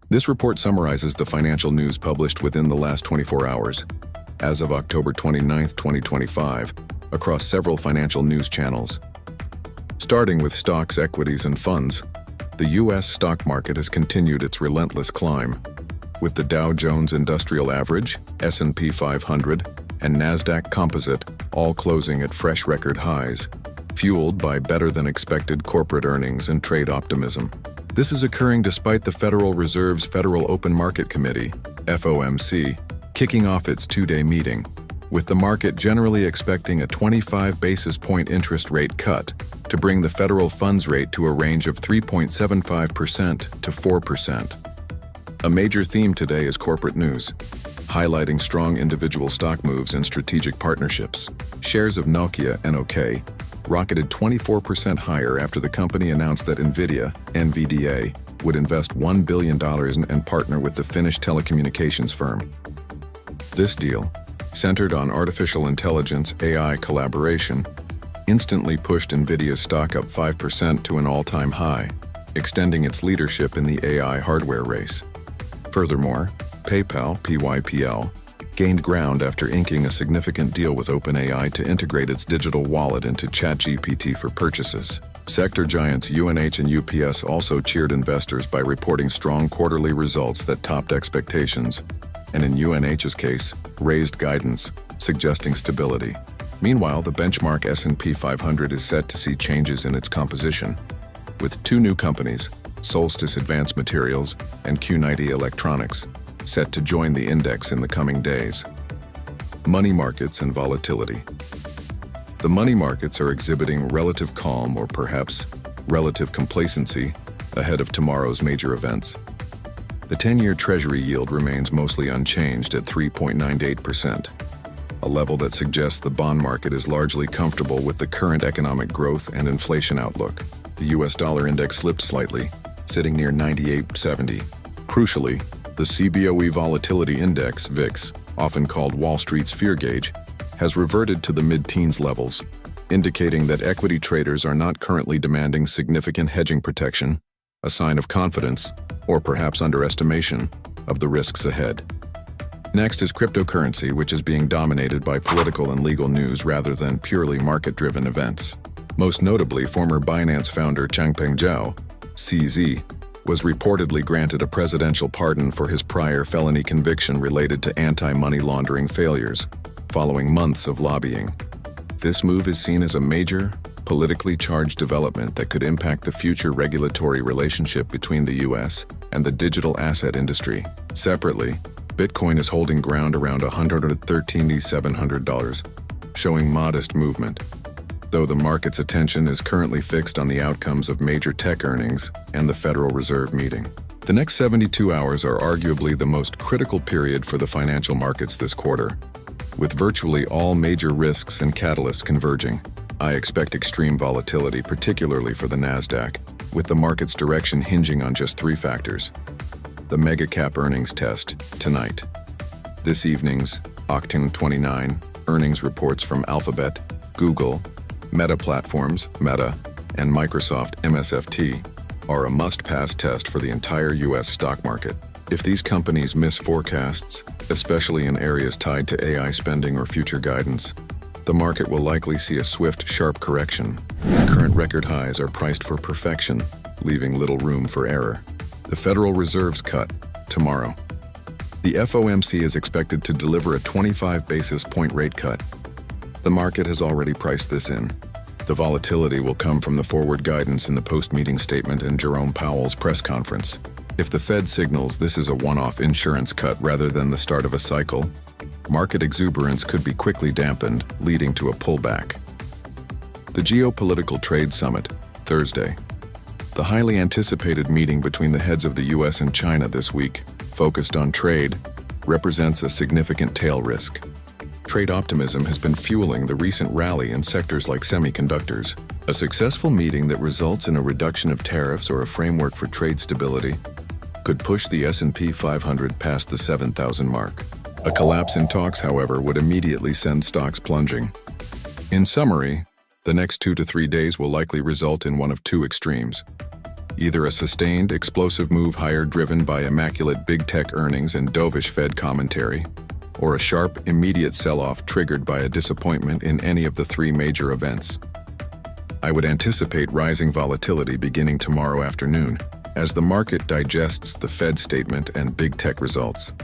This report summarizes the financial news published within the last 24 hours, as of October 29, 2025, across several financial news channels. Starting with stocks, equities, and funds, the U.S. stock market has continued its relentless climb, with the Dow Jones Industrial Average, S&P 500, and Nasdaq Composite all closing at fresh record highs, fueled by better-than-expected corporate earnings and trade optimism. This is occurring despite the Federal Reserve's Federal Open Market Committee, FOMC, kicking off its two-day meeting, with the market generally expecting a 25 basis point interest rate cut to bring the federal funds rate to a range of 3.75% to 4%. A major theme today is corporate news, highlighting strong individual stock moves and strategic partnerships. Shares of Nokia (NOK) rocketed 24% higher after the company announced that NVIDIA would invest $1 billion and partner with the Finnish telecommunications firm. This deal, centered on artificial intelligence AI collaboration, instantly pushed NVIDIA's stock up 5% to an all-time high, extending its leadership in the AI hardware race. Furthermore, PayPal (PYPL) gained ground after inking a significant deal with OpenAI to integrate its digital wallet into ChatGPT for purchases. Sector giants UNH and UPS also cheered investors by reporting strong quarterly results that topped expectations, and in UNH's case, raised guidance, suggesting stability. Meanwhile, the benchmark S&P 500 is set to see changes in its composition, with two new companies, Solstice Advanced Materials and Q90 Electronics, set to join the index in the coming days. Money markets and volatility. The money markets are exhibiting relative calm or perhaps relative complacency ahead of tomorrow's major events. The 10-year Treasury yield remains mostly unchanged at 3.98%, a level that suggests the bond market is largely comfortable with the current economic growth and inflation outlook. The US dollar index slipped slightly, sitting near 98.70. Crucially, the CBOE Volatility Index, VIX, often called Wall Street's fear gauge, has reverted to the mid-teens levels, indicating that equity traders are not currently demanding significant hedging protection, a sign of confidence, or perhaps underestimation, of the risks ahead. Next is cryptocurrency, which is being dominated by political and legal news rather than purely market-driven events. Most notably, former Binance founder Changpeng Zhao, CZ, was reportedly granted a presidential pardon for his prior felony conviction related to anti-money laundering failures, following months of lobbying. This move is seen as a major, politically charged development that could impact the future regulatory relationship between the US and the digital asset industry. Separately, Bitcoin is holding ground around $113,700, showing modest movement, though the market's attention is currently fixed on the outcomes of major tech earnings and the Federal Reserve meeting. The next 72 hours are arguably the most critical period for the financial markets this quarter, with virtually all major risks and catalysts converging. I expect extreme volatility, particularly for the Nasdaq, with the market's direction hinging on just three factors. The mega-cap earnings test, tonight. This evening's Octane 29 earnings reports from Alphabet, Google, Meta Platforms, Meta, and Microsoft MSFT are a must-pass test for the entire U.S. stock market. If these companies miss forecasts, especially in areas tied to AI spending or future guidance, the market will likely see a swift, sharp correction. Current record highs are priced for perfection, leaving little room for error. The Federal Reserve's cut, tomorrow. The FOMC is expected to deliver a 25 basis point rate cut. The market has already priced this in. The volatility will come from the forward guidance in the post-meeting statement and Jerome Powell's press conference. If the Fed signals this is a one-off insurance cut rather than the start of a cycle, market exuberance could be quickly dampened, leading to a pullback. The Geopolitical Trade Summit, Thursday. The highly anticipated meeting between the heads of the US and China this week, focused on trade, represents a significant tail risk. Trade optimism has been fueling the recent rally in sectors like semiconductors. A successful meeting that results in a reduction of tariffs or a framework for trade stability could push the S&P 500 past the 7,000 mark. A collapse in talks, however, would immediately send stocks plunging. In summary, the next 2 to 3 days will likely result in one of two extremes. either a sustained, explosive move higher driven by immaculate big tech earnings and dovish Fed commentary, or a sharp, immediate sell-off triggered by a disappointment in any of the three major events. I would anticipate rising volatility beginning tomorrow afternoon, as the market digests the Fed statement and big tech results.